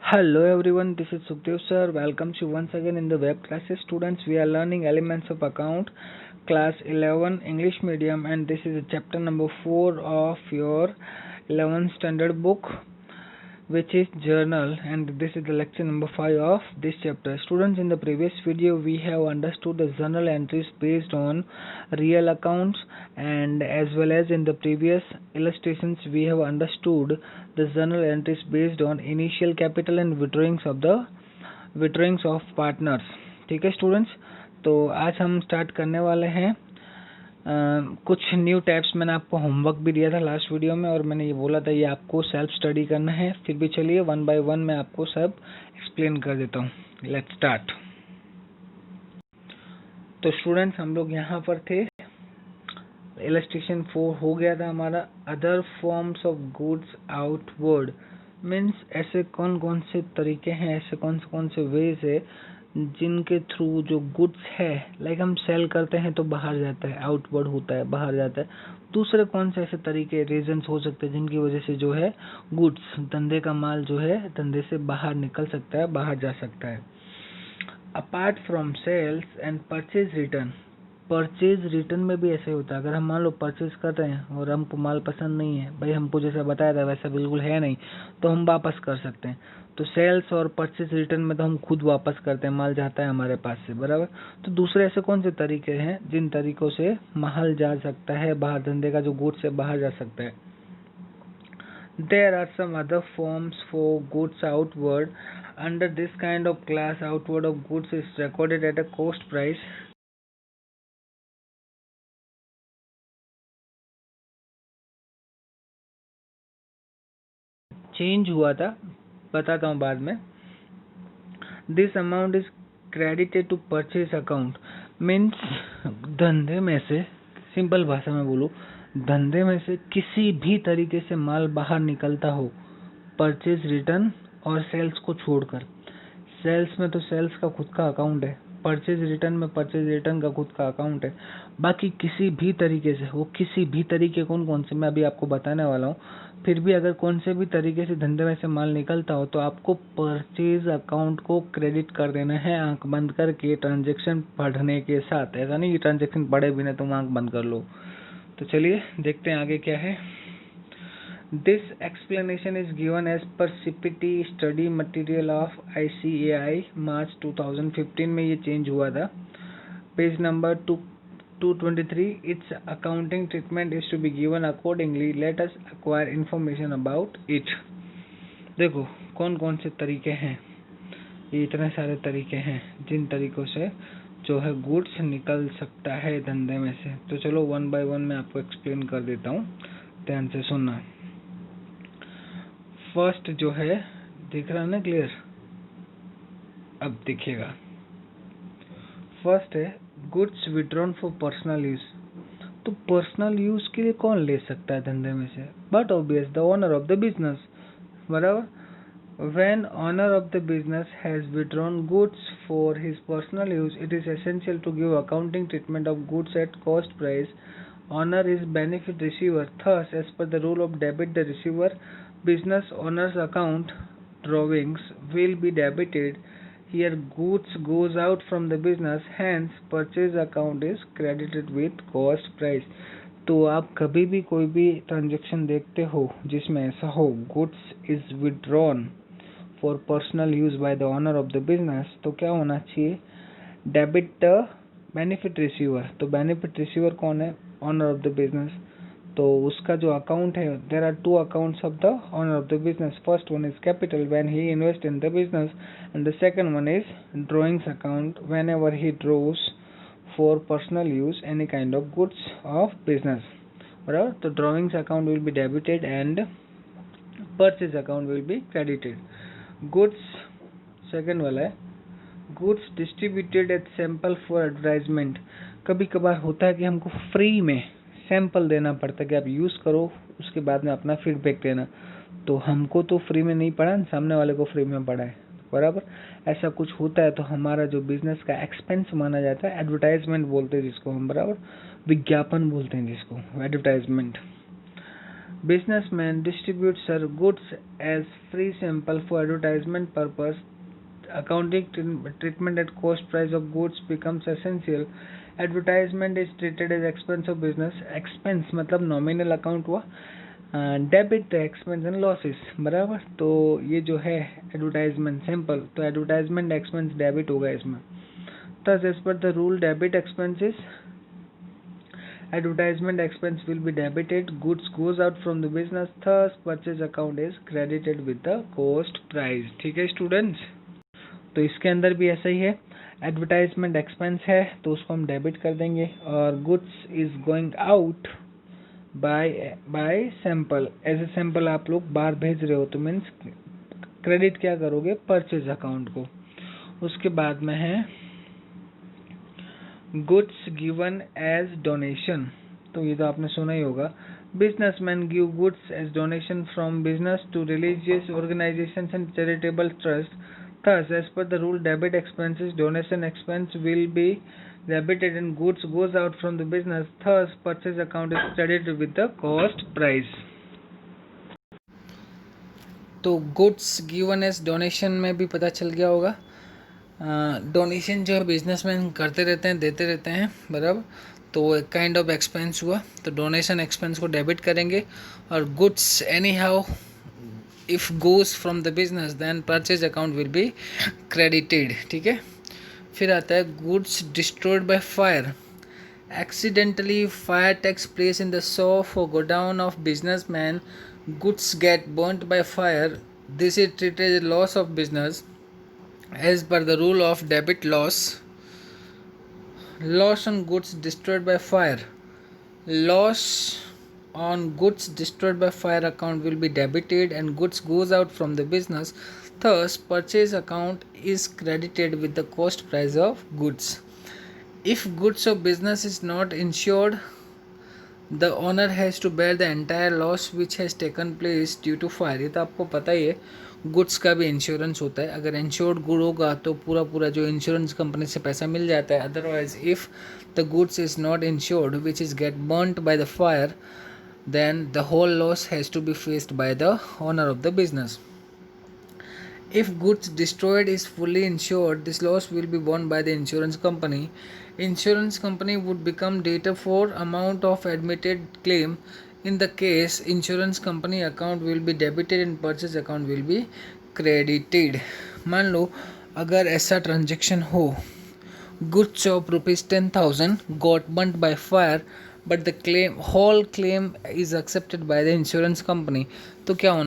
Hello everyone, this is Sukhdev sir. Welcome you once again in the web classes. Students, we are learning elements of account, class 11 English medium, and this is chapter number 4 of your 11th standard book, which is journal, and this is the lecture number 5 of this chapter. Students, in the previous video we have understood the journal entries based on real accounts, and as well as in the previous illustrations we have understood the journal entries based on initial capital and withdrawings of partners. ठीक है students, तो आज हम start करने वाले हैं कुछ new tabs. मैंने आपको होमवर्क भी दिया था लास्ट वीडियो में, और मैंने ये बोला था ये आपको सेल्फ स्टडी करना है। फिर भी चलिए वन बाय वन मैं आपको सब एक्सप्लेन कर देता हूँ। Let's start. तो स्टूडेंट्स, हम लोग यहाँ पर थे, इलस्ट्रेशन 4 हो गया था हमारा। Other forms of goods outward means ऐसे कौन कौन से तरीके हैं, ऐसे कौन से वेज है जिनके थ्रू जो गुड्स है, लाइक हम सेल करते हैं तो बाहर जाता है, आउटवर्ड होता है, बाहर जाता है। दूसरे कौन से ऐसे तरीके, रीजंस हो सकते हैं जिनकी वजह से जो है गुड्स, धंधे का माल जो है धंधे से बाहर निकल सकता है, बाहर जा सकता है। Apart from sales and purchase return, purchase return में भी ऐसे होता है। अगर हम मान लो परचेज कर रहे हैं और हमको माल पसंद नहीं है, भाई हमको जैसा बताया था वैसा बिल्कुल है नहीं, तो हम वापस कर सकते हैं। तो सेल्स और परचेज रिटर्न में तो हम खुद वापस करते हैं, माल जाता है हमारे पास से, बराबर। तो दूसरे ऐसे कौन से तरीके हैं जिन तरीकों से माल जा सकता है बाहर, धंधे का जो गुड्स से बाहर जा सकता है। There are some other forms for goods outward. Under this kind of class, outward of goods is recorded at a cost price. Change हुआ था, बताता हूँ बाद में। This amount is credited to purchase account means धंधे में से, simple भाषा में बोलो, धंधे में से किसी भी तरीके से माल बाहर निकलता हो, परचेज रिटर्न और सेल्स को छोड़कर। सेल्स में तो सेल्स का खुद का अकाउंट है, परचेज रिटर्न में परचेज रिटर्न का खुद का अकाउंट है। बाकी किसी भी तरीके से, वो किसी भी तरीके कौन कौन से मैं अभी आपको बताने वाला हूँ। फिर भी अगर कौन से भी तरीके से धंधे में से माल निकलता हो तो आपको परचेज अकाउंट को क्रेडिट कर देना है, आंख बंद करके, ट्रांजेक्शन पढ़ने के साथ। ऐसा नहीं कि ट्रांजेक्शन पढ़े बिना तुम आंख बंद कर लो। तो चलिए देखते हैं आगे क्या है। This explanation is given as per CPT study material of ICAI March 2015 में ये चेंज हुआ था। Page number 223, its accounting treatment is to be given accordingly. Let us acquire information about it. देखो कौन कौन से तरीके हैं, ये इतने सारे तरीके हैं जिन तरीकों से जो है गुड्स निकल सकता है धंधे में से। तो चलो वन बाय वन मैं आपको एक्सप्लेन कर देता हूँ, ध्यान से सुनना। फर्स्ट जो है, दिख रहा है ना क्लियर? अब दिखेगा। फर्स्ट है goods withdrawn for personal use. तो पर्सनल यूज के लिए कौन ले सकता है धंधे में से? But obvious the owner of the business, बराबर। When owner of the business has withdrawn goods for his personal use, it is essential to give accounting treatment of goods at cost price. Owner is benefit receiver. Thus, as per the rule of debit, the receiver business owner's account drawings will be debited. Here, goods goes out from the business. Hence, purchase account is credited with cost price. तो आप कभी भी कोई भी transaction देखते हो जिसमें ऐसा हो, goods is withdrawn for personal use by the owner of the business, तो क्या होना चाहिए? Debit the benefit receiver. तो बेनिफिट रिसीवर कौन है? Owner of the business. तो उसका जो अकाउंट है, there are two accounts of the owner of the business. First one is capital when he invest in the business, and the second one is drawings account whenever he draws for personal use any kind of goods of business, बराबर। तो drawings account will be debited and purchase account will be credited. Goods second वाला है, goods distributed at sample for advertisement। कभी कभार होता है कि हमको फ्री में सैंपल देना पड़ता है कि आप यूज करो, उसके बाद में अपना फीडबैक देना। तो हमको तो फ्री में नहीं पड़ा, सामने वाले को फ्री में पड़ा है, बराबर। ऐसा कुछ होता है तो हमारा जो बिजनेस का एक्सपेंस माना जाता है, एडवर्टाइजमेंट बोलते हैं जिसको हम, बराबर, विज्ञापन बोलते हैं जिसको, advertisement. Businessman distributes her goods as free sample for advertisement purpose. Accounting treatment at cost price of goods becomes essential. Advertisement is treated as expense of business. Expense मतलब nominal account हुआ. डेबिट एक्सपेंस एंड लॉसेस बराबर. तो ये जो है advertisement sample, तो advertisement expense debit होगा इसमें. thus as per the rule debit expenses advertisement expense will be debited, goods goes out from the business, thus purchase account is credited with the cost price. ठीक है students, तो इसके अंदर भी ऐसा ही है. एडवर्टाइजमेंट एक्सपेंस है तो उसको हम डेबिट कर देंगे, और goods is going out by sample. As a sample आप लोग बाहर भेज रहे हो तो मीन्स क्रेडिट क्या करोगे, परचेज अकाउंट को. उसके बाद में है गुड्स गिवन एज डोनेशन. तो ये तो आपने सुना ही होगा. Businessman give goods as donation from business to religious organisations and charitable trust. Thus, as per the rule, debit expenses, donation expense will be debited and goods goes out from the business. Thus, purchase account is credited with the cost price. तो goods given as donation में भी पता चल गया होगा. Donation जो है businessman करते रहते हैं, देते रहते हैं बराबर. तो एक काइंड ऑफ एक्सपेंस हुआ, तो डोनेशन एक्सपेंस को डेबिट करेंगे. और goods any how if goes from the business then purchase account will be credited. ठीक है. फिर आता है goods destroyed by fire. Accidentally fire takes place in the shop or godown of businessman. Goods get burnt by fire. This is treated as loss of business as per the rule of debit loss. Loss on goods destroyed by fire. Loss on goods destroyed by fire account will be debited and goods goes out from the business. Thus, purchase account is credited with the cost price of goods. If goods of business is not insured, the owner has to bear the entire loss which has taken place due to fire. ये तो आपको पता ही है, goods का भी insurance होता है. अगर इंश्योर्ड गुड होगा तो पूरा जो इंश्योरेंस कंपनी से पैसा मिल जाता है. Otherwise if the goods is not insured which is get burned by the fire, then the whole loss has to be faced by the owner of the business. If goods destroyed is fully insured, this loss will be borne by the insurance company. Insurance company would become debtor for amount of admitted claim. In the case, insurance company account will be debited and purchase account will be credited. मान लो अगर ऐसा transaction हो, goods of ₹10,000 got burnt by fire but the whole claim is accepted by the insurance company. तो क्या होना,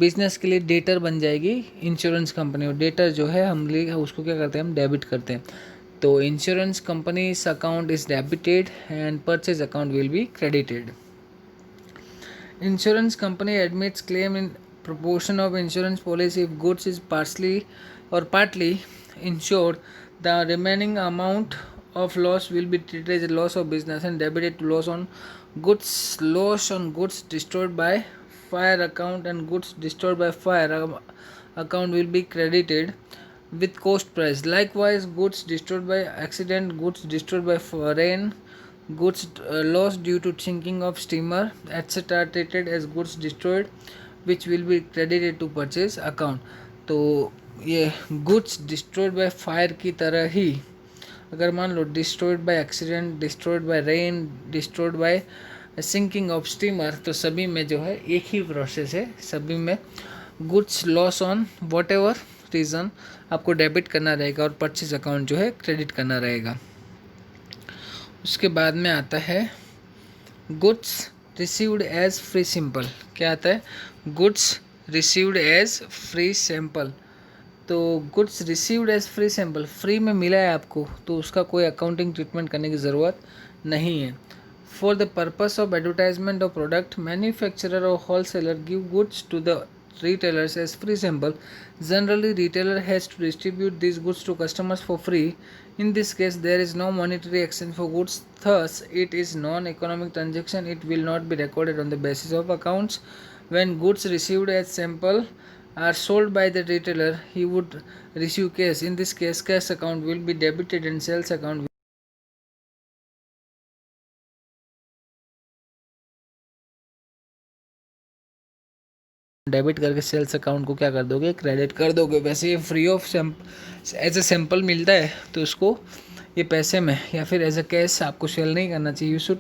business के लिए debtor बन जाएगी इंश्योरेंस कंपनी. और डेटर जो है हम उसको क्या करते हैं, हम डेबिट करते हैं. तो insurance company account is debited and purchase account will be credited. Insurance company admits claim in proportion of insurance policy. If goods is partially or partly insured, the remaining amount of loss will be treated as a loss of business and debited to loss on goods. Loss on goods destroyed by fire account and goods destroyed by fire account will be credited with cost price. Likewise, goods destroyed by accident, goods destroyed by rain, goods lost due to sinking of steamer etc. treated as goods destroyed which will be credited to purchase account. तो ये goods destroyed by fire की तरह ही अगर मान लो destroyed by accident, destroyed by rain, destroyed by sinking of steamer, तो सभी में जो है एक ही प्रोसेस है. सभी में goods loss on whatever reason आपको डेबिट करना रहेगा और परचेज अकाउंट जो है क्रेडिट करना रहेगा. उसके बाद में आता है goods received as free sample. क्या आता है, goods received as free sample. तो goods received as free sample, free में मिला है आपको तो उसका कोई अकाउंटिंग ट्रीटमेंट करने की ज़रूरत नहीं है. For the purpose of advertisement of product, manufacturer और wholesaler give goods to the retailers as free sample. Generally, retailer has to distribute these goods to customers for free. In this case, there is no monetary exchange for goods. Thus, it is non-economic transaction. It will not be recorded on the basis of accounts. When goods received as sample are sold by the retailer, he would receive cash. In this case, cash account will be debited and sales account debit करके sales account को क्या कर दोगे, credit कर दोगे। वैसे ये free of as a sample मिलता है तो उसको ये पैसे में या फिर एज अ कैश आपको सेल नहीं करना चाहिए। You should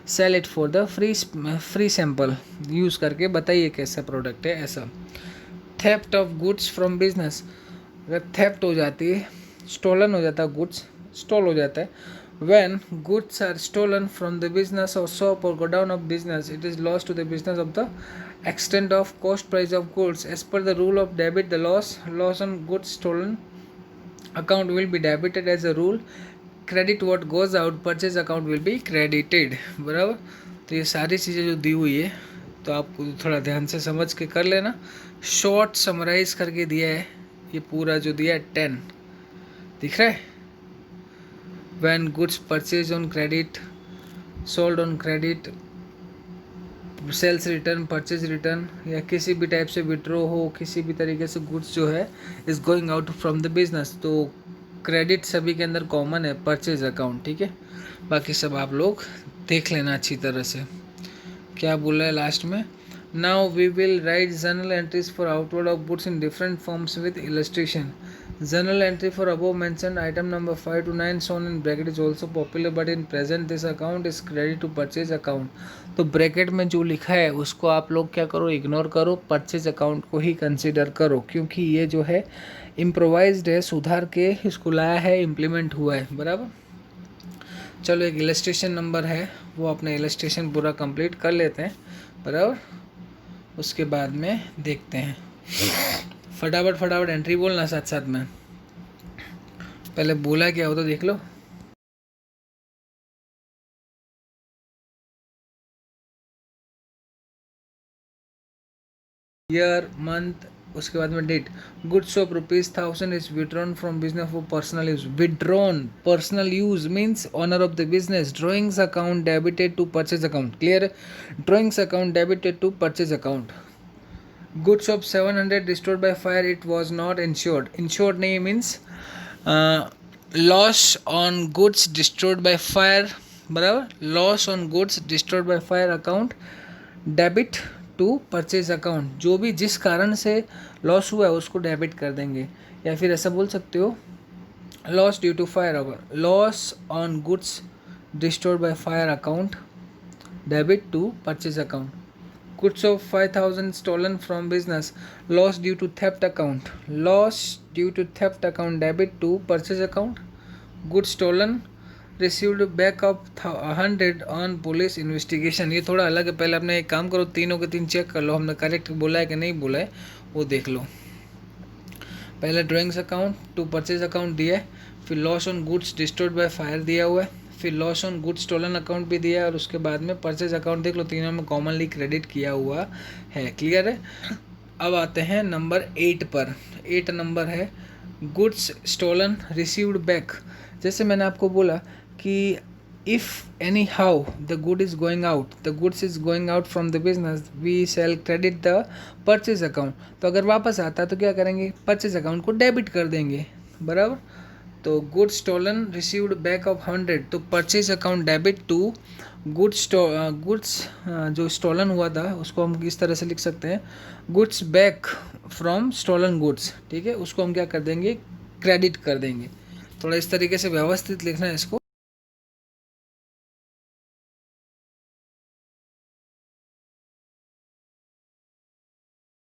sell it for the free sample use करके बताइए कैसा प्रोडक्ट है ऐसा। Theft of goods from business, अगर थेफ्ट हो जाती है, स्टोलन हो जाता है, गुड्स स्टॉल हो जाता है। When goods are stolen from the business और शॉप और godown of business, it is loss to the business of the extent of cost price of goods. As per the rule of debit, the loss on goods stolen account will be debited as a rule. Credit what goes out, purchase account will be credited. बराबर। तो ये सारी चीज़ें जो दी हुई है तो आप थोड़ा ध्यान से समझ के कर लेना। शॉर्ट समराइज करके दिया है, ये पूरा जो दिया है 10 दिख रहा है। When goods purchased on credit, sold on credit, sales return, purchase return या किसी भी टाइप से विड्रॉ हो, किसी भी तरीके से गुड्स जो है is going out from the business, तो क्रेडिट सभी के अंदर कॉमन है, परचेज अकाउंट। ठीक है, बाकी सब आप लोग देख लेना अच्छी तरह से। क्या बोल रहा है लास्ट में, now we will write journal entries for outward of goods in different forms with illustration. Journal entry for above mentioned item number 5 to 9 shown in bracket is also popular, but in present this account is credit to purchase account। तो bracket में जो लिखा है उसको आप लोग क्या करो, इग्नोर करो, परचेज अकाउंट को ही कंसीडर करो, क्योंकि ये जो है इम्प्रोवाइज्ड है, सुधार के इसको लाया है, इम्प्लीमेंट हुआ है। बराबर। चलो एक इलस्ट्रेशन नंबर है, वो अपने इलस्ट्रेशन पूरा कंप्लीट कर लेते हैं। बराबर, उसके बाद में देखते हैं। फटाफट एंट्री बोलना साथ साथ में, पहले बोला क्या हो तो देख लो। ईयर, मंथ, उसके बाद में date. Goods of ₹1000 is withdrawn from business for personal use. Withdrawn personal use means owner of the business. Drawings account debited to purchase account. Clear, drawings account debited to purchase account. Goods of 700 destroyed by fire, it was not insured. Insured नहीं means loss on goods destroyed by fire। बराबर, loss on goods destroyed by fire account debit to purchase account. जो भी जिस कारण से loss हुआ है उसको डेबिट कर देंगे, या फिर ऐसा बोल सकते हो लॉस ड्यू टू फायर होगा। Loss on goods destroyed by fire account debit to purchase account. Goods of 5000 stolen from business, loss due to theft account, loss due to theft account debit to purchase account। Goods stolen received back of 100 on police investigation। ये थोड़ा अलग है, पहले अपने एक काम करो, तीनों के तीन चेक कर लो हमने करेक्ट बोला है कि नहीं बोला है, वो देख लो। पहले drawings account to purchase account दिया है, फिर loss on goods destroyed by fire दिया हुआ है, फिर loss on goods stolen account भी दिया है, और उसके बाद में परचेज अकाउंट देख लो, तीनों में कॉमनली क्रेडिट किया हुआ है। क्लियर है। अब आते हैं नंबर 8 पर। 8 नंबर है गुड्स स्टोलन रिसीव्ड बैक। जैसे मैंने आपको बोला कि if anyhow the good is going out, the goods is going out from the business, we sell credit the purchase account. तो अगर वापस आता है तो क्या करेंगे, परचेज अकाउंट को डेबिट कर देंगे। बराबर। तो goods stolen received back of 100, तो purchase account debit to goods जो स्टोलन हुआ था उसको हम इस तरह से लिख सकते हैं, goods back from stolen goods. ठीक है, उसको हम क्या कर देंगे, क्रेडिट कर देंगे। थोड़ा इस तरीके से व्यवस्थित लिखना है इसको।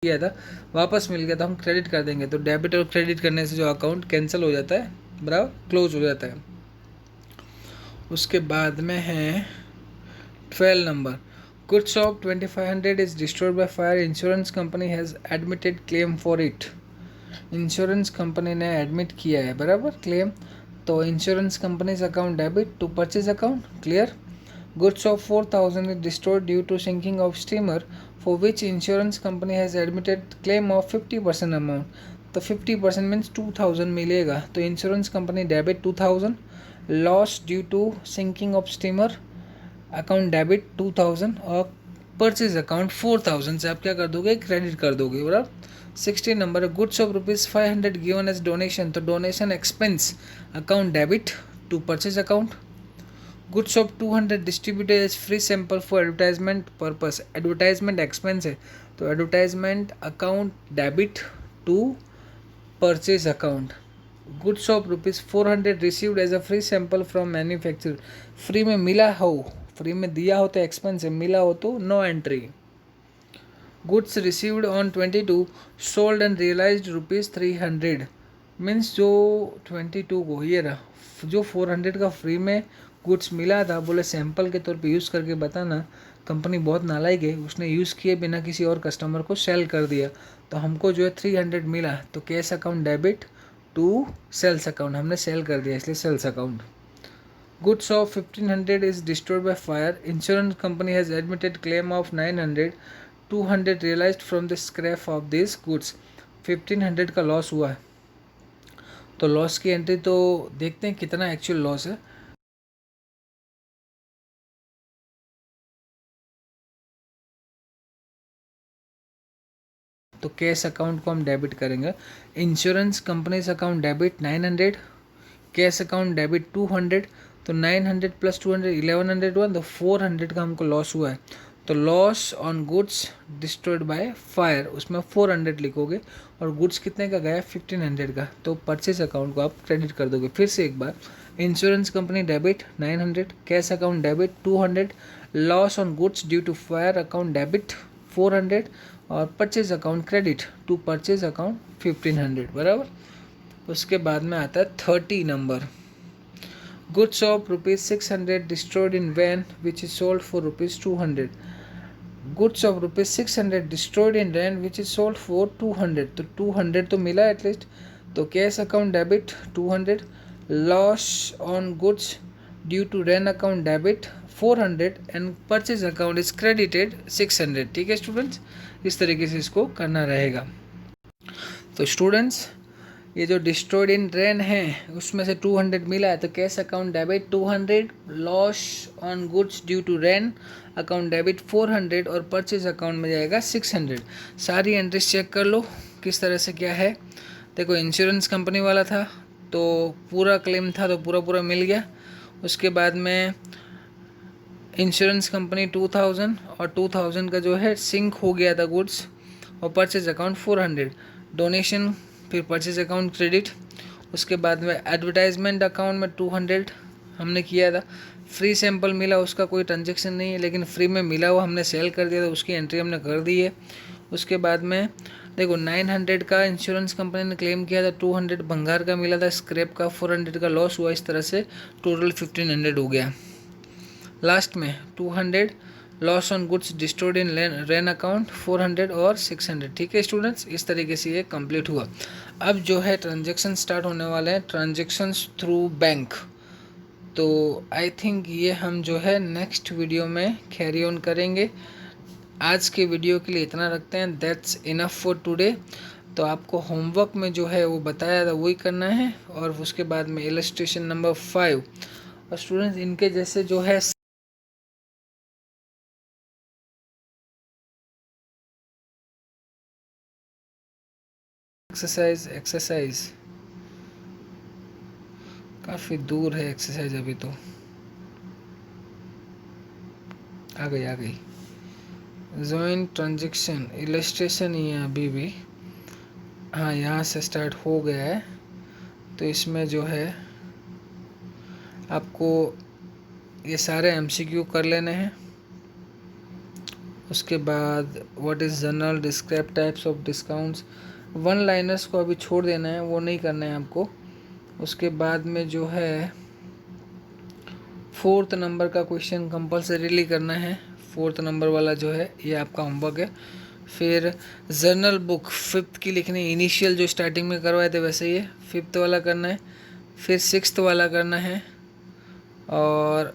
किया था, वापस मिल गया तो हम क्रेडिट कर देंगे। तो डेबिट और क्रेडिट करने से जो अकाउंट कैंसिल हो जाता है, बराबर, क्लोज हो जाता है। उसके बाद में है 12 number. Goods of 2500 is destroyed by fire, insurance company has admitted claim for it. Insurance company ने एडमिट किया है, बराबर, क्लेम। तो insurance companies account debit to purchase account. Clear. Goods of 4000 is destroyed due to sinking of steamer, for which insurance company has admitted claim of 50% amount। तो 50% means 2000 मिलेगा, तो insurance company debit 2000। Loss due to sinking of steamer account debit 2000, और purchase account 4000 से आप क्या कर दोगे, credit कर दोगे, बराबर। 16 नंबर है, goods of ₹500 given as donation, तो donation expense account debit to purchase account. Goods of 200 distributed as free sample for advertisement purpose, advertisement expense है, तो advertisement account debit to purchase account. Goods of ₹400 received as a free sample from manufacture, free में मिला हो, free में दिया हो तो expense है, मिला हो तो no entry. Goods received on 22 sold and realised ₹300, means जो 22 को ये रहा, जो 400 का फ्री में गुड्स मिला था, बोले सैंपल के तौर पे यूज़ करके बताना। कंपनी बहुत नालायक है, उसने यूज़ किए बिना किसी और कस्टमर को सेल कर दिया, तो हमको जो है 300 मिला, तो cash account debit to sales account, हमने सेल कर दिया इसलिए sales account. Goods of 1500 is destroyed by fire. Insurance company has admitted claim of 900. 200 realized from the scrap of these goods. 1500 का लॉस हुआ है, तो लॉस की एंट्री तो देखते हैं कितना एक्चुअल लॉस है। तो कैश अकाउंट को हम डेबिट करेंगे। Insurance companies account debit 900, cash account debit 200, तो 900 प्लस 200 1100 हुआ, तो 400 का हमको लॉस हुआ है। तो loss on goods destroyed by fire, उसमें 400 लिखोगे, और गुड्स कितने का गया, 1500 का, तो परचेज अकाउंट को आप क्रेडिट कर दोगे। फिर से एक बार, insurance company debit 900, cash account debit 200, loss on goods due to fire account debit 400, और purchase account credit to purchase account 1500, बराबर। उसके बाद में आता है 30 number, goods of ₹600 destroyed in van which is sold for ₹200। Goods of ₹600 destroyed in van which is sold for 200, तो 200 तो मिला एटलीस्ट, तो cash account debit 200, loss on goods due to rain account debit 400, and purchase account is credited 600। ठीक है students, इस तरीके से इसको करना रहेगा। तो स्टूडेंट्स, ये जो डिस्ट्रॉयड इन रेन है उसमें से 200 मिला है, तो cash account debit 200, loss on goods due to rain account debit 400, और परचेज अकाउंट में जाएगा 600। सारी एंट्रीज चेक कर लो किस तरह से क्या है। देखो, इंश्योरेंस कंपनी वाला था तो पूरा क्लेम था, तो पूरा पूरा मिल गया। उसके बाद में इंश्योरेंस कंपनी 2000, और 2000 का जो है सिंक हो गया था गुड्स, और परचेज अकाउंट 400, डोनेशन, फिर परचेज अकाउंट क्रेडिट। उसके बाद में एडवर्टाइजमेंट अकाउंट में 200 हमने किया था, फ्री सैंपल मिला, उसका कोई ट्रांजेक्शन नहीं है, लेकिन फ्री में मिला वो हमने सेल कर दिया, तो उसकी एंट्री हमने कर दी है। उसके बाद में देखो, 900 का इंश्योरेंस कंपनी ने क्लेम किया था, 200 भंगार का मिला था, स्क्रैप का 400 का लॉस हुआ, इस तरह से टोटल 1500 हो गया। लास्ट में 200 loss on goods destroyed in rain account 400 और 600। ठीक है स्टूडेंट्स, इस तरीके से ये कंप्लीट हुआ। अब जो है ट्रांजेक्शन स्टार्ट होने वाले हैं, ट्रांजेक्शन्स थ्रू बैंक। तो आई थिंक ये हम जो है नेक्स्ट वीडियो में कैरी ऑन करेंगे। आज के वीडियो के लिए इतना रखते हैं, दैट्स इनफ फॉर टुडे। तो आपको होमवर्क में जो है वो बताया था वही करना है, और उसके बाद में इलस्ट्रेशन नंबर 5, और स्टूडेंट्स इनके जैसे जो है एक्सरसाइज काफ़ी दूर है एक्सरसाइज, अभी तो आ गई जॉइंट ट्रांजेक्शन इलस्ट्रेशन ही है अभी भी। हाँ, यहाँ से स्टार्ट हो गया है, तो इसमें जो है आपको ये सारे एमसीक्यू कर लेने हैं। उसके बाद what is general describe types of discounts, one liners को अभी छोड़ देना है, वो नहीं करना है आपको। उसके बाद में जो है 4th नंबर का क्वेश्चन कंपल्सरीली करना है, 4th नंबर वाला जो है ये आपका होमवर्क है। फिर जर्नल बुक 5th की लिखनी, इनिशियल जो स्टार्टिंग में करवाए थे वैसे ही 5th वाला करना है। फिर 6th वाला करना है, और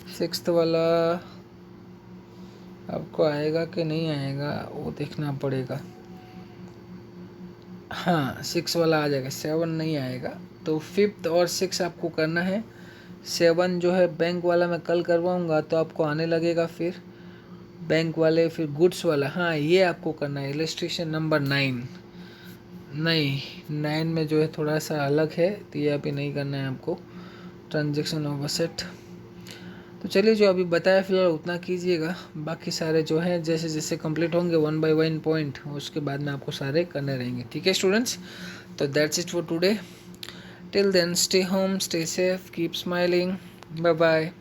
6th वाला आपको आएगा कि नहीं आएगा वो देखना पड़ेगा। हाँ, 6 वाला आ जाएगा, 7 नहीं आएगा। तो 5th और 6 आपको करना है। 7 जो है बैंक वाला मैं कल करवाऊँगा तो आपको आने लगेगा। फिर बैंक वाले, फिर गुड्स वाला, हाँ ये आपको करना है। इलस्ट्रेशन नंबर 9 नहीं, 9 में जो है थोड़ा सा अलग है, तो ये अभी नहीं करना है आपको। ट्रांजेक्शन ऑफ असेट, तो चलिए जो अभी बताया फिलहाल उतना कीजिएगा। बाकी सारे जो है जैसे जैसे कंप्लीट होंगे 1 बाय 1 पॉइंट, उसके बाद में आपको सारे करने रहेंगे। ठीक है स्टूडेंट्स, तो that's it for today. Till then stay home, stay safe, keep smiling, bye bye.